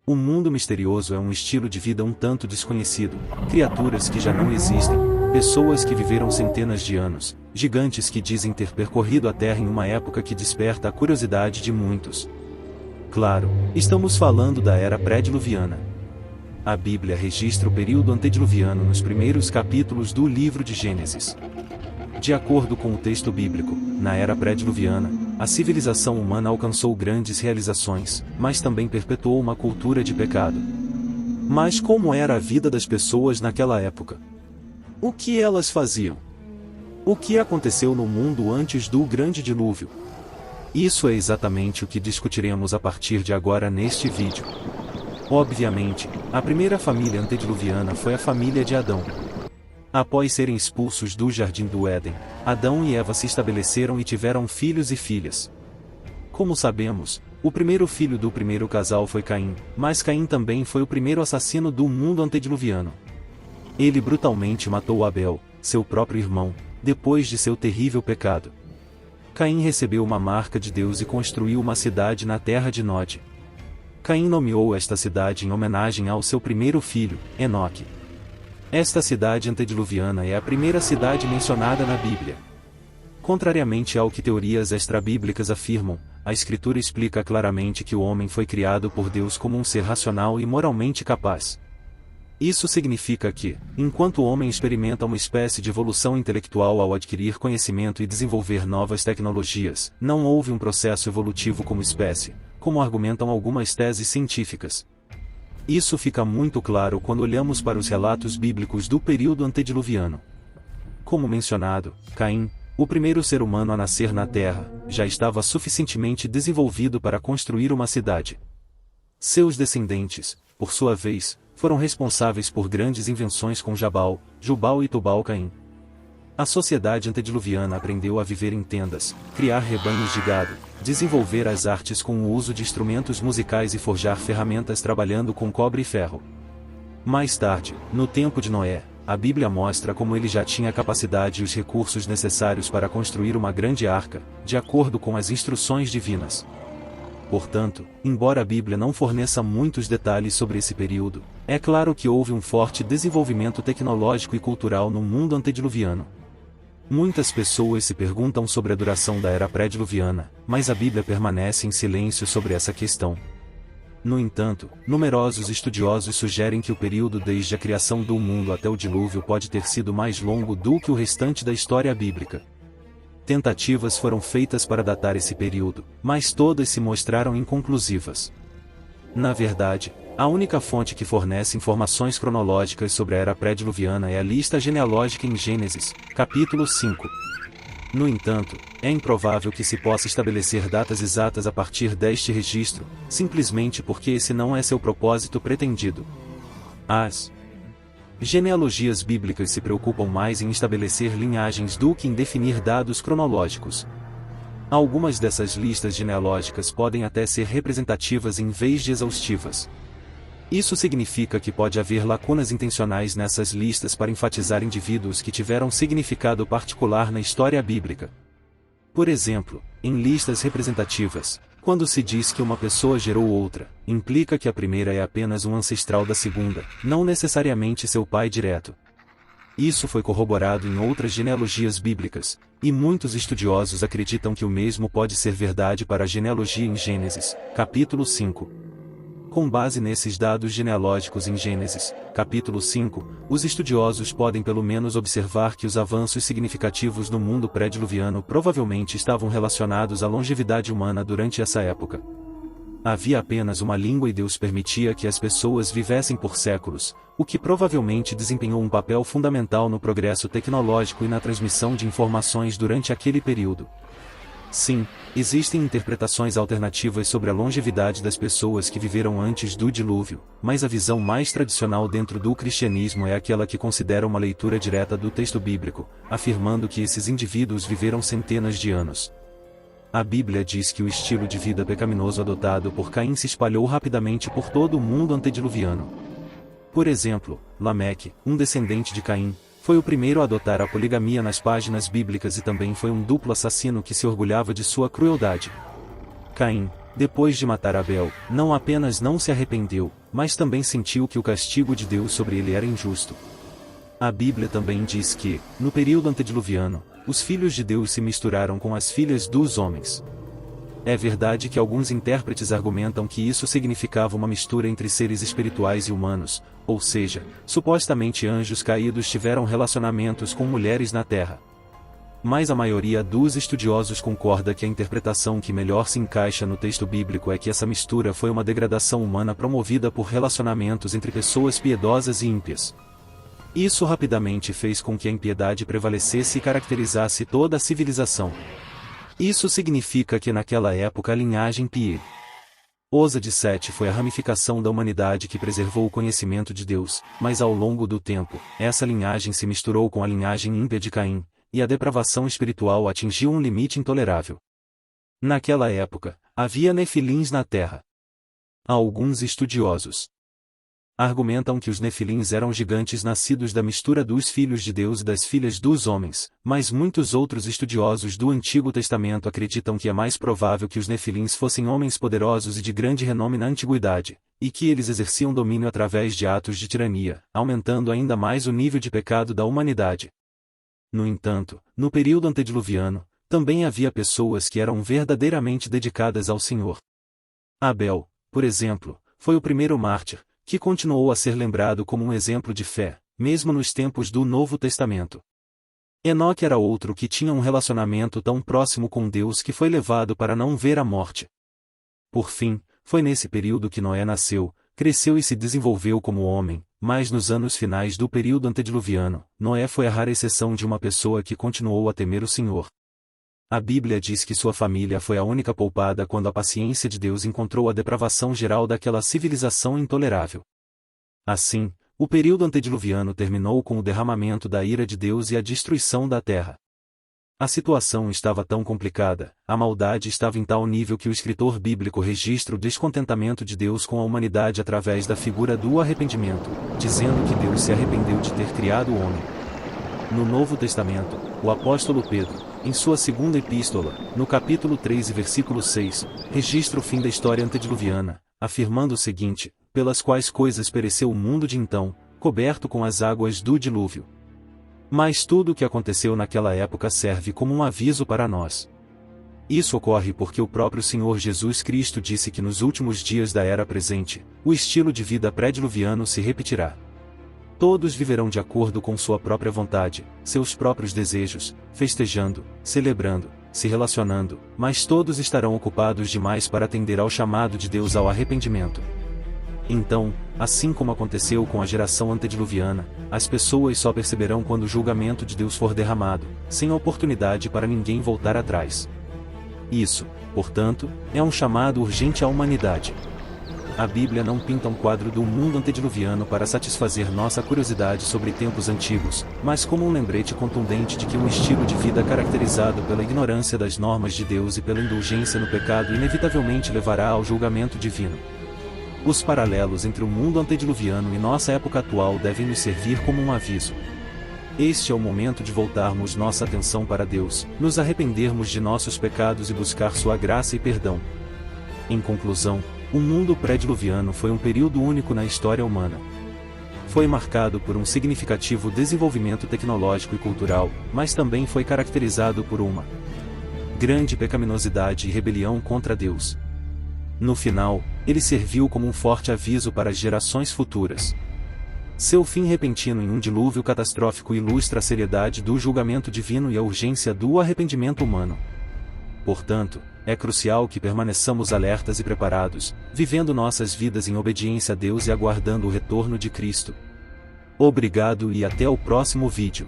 O mundo misterioso é um estilo de vida um tanto desconhecido, criaturas que já não existem, pessoas que viveram centenas de anos, gigantes que dizem ter percorrido a Terra em uma época que desperta a curiosidade de muitos. Claro, estamos falando da era pré-diluviana. A Bíblia registra o período antediluviano nos primeiros capítulos do livro de Gênesis. De acordo com o texto bíblico, na era pré-diluviana, a civilização humana alcançou grandes realizações, mas também perpetuou uma cultura de pecado. Mas como era a vida das pessoas naquela época? O que elas faziam? O que aconteceu no mundo antes do grande dilúvio? Isso é exatamente o que discutiremos a partir de agora neste vídeo. Obviamente, a primeira família antediluviana foi a família de Adão. Após serem expulsos do Jardim do Éden, Adão e Eva se estabeleceram e tiveram filhos e filhas. Como sabemos, o primeiro filho do primeiro casal foi Caim, mas Caim também foi o primeiro assassino do mundo antediluviano. Ele brutalmente matou Abel, seu próprio irmão, depois de seu terrível pecado. Caim recebeu uma marca de Deus e construiu uma cidade na terra de Nod. Caim nomeou esta cidade em homenagem ao seu primeiro filho, Enoque. Esta cidade antediluviana é a primeira cidade mencionada na Bíblia. Contrariamente ao que teorias extrabíblicas afirmam, a Escritura explica claramente que o homem foi criado por Deus como um ser racional e moralmente capaz. Isso significa que, enquanto o homem experimenta uma espécie de evolução intelectual ao adquirir conhecimento e desenvolver novas tecnologias, não houve um processo evolutivo como espécie, como argumentam algumas teses científicas. Isso fica muito claro quando olhamos para os relatos bíblicos do período antediluviano. Como mencionado, Caim, o primeiro ser humano a nascer na Terra, já estava suficientemente desenvolvido para construir uma cidade. Seus descendentes, por sua vez, foram responsáveis por grandes invenções com Jabal, Jubal e Tubal-Caim. A sociedade antediluviana aprendeu a viver em tendas, criar rebanhos de gado, desenvolver as artes com o uso de instrumentos musicais e forjar ferramentas trabalhando com cobre e ferro. Mais tarde, no tempo de Noé, a Bíblia mostra como ele já tinha a capacidade e os recursos necessários para construir uma grande arca, de acordo com as instruções divinas. Portanto, embora a Bíblia não forneça muitos detalhes sobre esse período, é claro que houve um forte desenvolvimento tecnológico e cultural no mundo antediluviano. Muitas pessoas se perguntam sobre a duração da era pré-diluviana, mas a Bíblia permanece em silêncio sobre essa questão. No entanto, numerosos estudiosos sugerem que o período desde a criação do mundo até o dilúvio pode ter sido mais longo do que o restante da história bíblica. Tentativas foram feitas para datar esse período, mas todas se mostraram inconclusivas. Na verdade, a única fonte que fornece informações cronológicas sobre a era pré-diluviana é a lista genealógica em Gênesis, capítulo 5. No entanto, é improvável que se possa estabelecer datas exatas a partir deste registro, simplesmente porque esse não é seu propósito pretendido. As genealogias bíblicas se preocupam mais em estabelecer linhagens do que em definir dados cronológicos. Algumas dessas listas genealógicas podem até ser representativas em vez de exaustivas. Isso significa que pode haver lacunas intencionais nessas listas para enfatizar indivíduos que tiveram significado particular na história bíblica. Por exemplo, em listas representativas, quando se diz que uma pessoa gerou outra, implica que a primeira é apenas um ancestral da segunda, não necessariamente seu pai direto. Isso foi corroborado em outras genealogias bíblicas, e muitos estudiosos acreditam que o mesmo pode ser verdade para a genealogia em Gênesis, capítulo 5. Com base nesses dados genealógicos em Gênesis, capítulo 5, os estudiosos podem pelo menos observar que os avanços significativos no mundo pré-diluviano provavelmente estavam relacionados à longevidade humana durante essa época. Havia apenas uma língua e Deus permitia que as pessoas vivessem por séculos, o que provavelmente desempenhou um papel fundamental no progresso tecnológico e na transmissão de informações durante aquele período. Sim, existem interpretações alternativas sobre a longevidade das pessoas que viveram antes do dilúvio, mas a visão mais tradicional dentro do cristianismo é aquela que considera uma leitura direta do texto bíblico, afirmando que esses indivíduos viveram centenas de anos. A Bíblia diz que o estilo de vida pecaminoso adotado por Caim se espalhou rapidamente por todo o mundo antediluviano. Por exemplo, Lameque, um descendente de Caim, foi o primeiro a adotar a poligamia nas páginas bíblicas e também foi um duplo assassino que se orgulhava de sua crueldade. Caim, depois de matar Abel, não apenas não se arrependeu, mas também sentiu que o castigo de Deus sobre ele era injusto. A Bíblia também diz que, no período antediluviano, os filhos de Deus se misturaram com as filhas dos homens. É verdade que alguns intérpretes argumentam que isso significava uma mistura entre seres espirituais e humanos, ou seja, supostamente anjos caídos tiveram relacionamentos com mulheres na Terra. Mas a maioria dos estudiosos concorda que a interpretação que melhor se encaixa no texto bíblico é que essa mistura foi uma degradação humana promovida por relacionamentos entre pessoas piedosas e ímpias. Isso rapidamente fez com que a impiedade prevalecesse e caracterizasse toda a civilização. Isso significa que naquela época a linhagem piedosa de Sete foi a ramificação da humanidade que preservou o conhecimento de Deus, mas ao longo do tempo, essa linhagem se misturou com a linhagem ímpia de Caim, e a depravação espiritual atingiu um limite intolerável. Naquela época, havia nefilins na Terra. Alguns estudiosos argumentam que os nefilins eram gigantes nascidos da mistura dos filhos de Deus e das filhas dos homens, mas muitos outros estudiosos do Antigo Testamento acreditam que é mais provável que os nefilins fossem homens poderosos e de grande renome na antiguidade, e que eles exerciam domínio através de atos de tirania, aumentando ainda mais o nível de pecado da humanidade. No entanto, no período antediluviano, também havia pessoas que eram verdadeiramente dedicadas ao Senhor. Abel, por exemplo, foi o primeiro mártir, que continuou a ser lembrado como um exemplo de fé, mesmo nos tempos do Novo Testamento. Enoque era outro que tinha um relacionamento tão próximo com Deus que foi levado para não ver a morte. Por fim, foi nesse período que Noé nasceu, cresceu e se desenvolveu como homem, mas nos anos finais do período antediluviano, Noé foi a rara exceção de uma pessoa que continuou a temer o Senhor. A Bíblia diz que sua família foi a única poupada quando a paciência de Deus encontrou a depravação geral daquela civilização intolerável. Assim, o período antediluviano terminou com o derramamento da ira de Deus e a destruição da terra. A situação estava tão complicada, a maldade estava em tal nível que o escritor bíblico registra o descontentamento de Deus com a humanidade através da figura do arrependimento, dizendo que Deus se arrependeu de ter criado o homem. No Novo Testamento, o apóstolo Pedro, em sua segunda epístola, no capítulo 3 e versículo 6, registra o fim da história antediluviana, afirmando o seguinte: pelas quais coisas pereceu o mundo de então, coberto com as águas do dilúvio. Mas tudo o que aconteceu naquela época serve como um aviso para nós. Isso ocorre porque o próprio Senhor Jesus Cristo disse que nos últimos dias da era presente, o estilo de vida pré-diluviano se repetirá. Todos viverão de acordo com sua própria vontade, seus próprios desejos, festejando, celebrando, se relacionando, mas todos estarão ocupados demais para atender ao chamado de Deus ao arrependimento. Então, assim como aconteceu com a geração antediluviana, as pessoas só perceberão quando o julgamento de Deus for derramado, sem oportunidade para ninguém voltar atrás. Isso, portanto, é um chamado urgente à humanidade. A Bíblia não pinta um quadro do mundo antediluviano para satisfazer nossa curiosidade sobre tempos antigos, mas como um lembrete contundente de que um estilo de vida caracterizado pela ignorância das normas de Deus e pela indulgência no pecado inevitavelmente levará ao julgamento divino. Os paralelos entre o mundo antediluviano e nossa época atual devem nos servir como um aviso. Este é o momento de voltarmos nossa atenção para Deus, nos arrependermos de nossos pecados e buscar sua graça e perdão. Em conclusão, o mundo pré-diluviano foi um período único na história humana. Foi marcado por um significativo desenvolvimento tecnológico e cultural, mas também foi caracterizado por uma grande pecaminosidade e rebelião contra Deus. No final, ele serviu como um forte aviso para as gerações futuras. Seu fim repentino em um dilúvio catastrófico ilustra a seriedade do julgamento divino e a urgência do arrependimento humano. Portanto, é crucial que permaneçamos alertas e preparados, vivendo nossas vidas em obediência a Deus e aguardando o retorno de Cristo. Obrigado e até o próximo vídeo.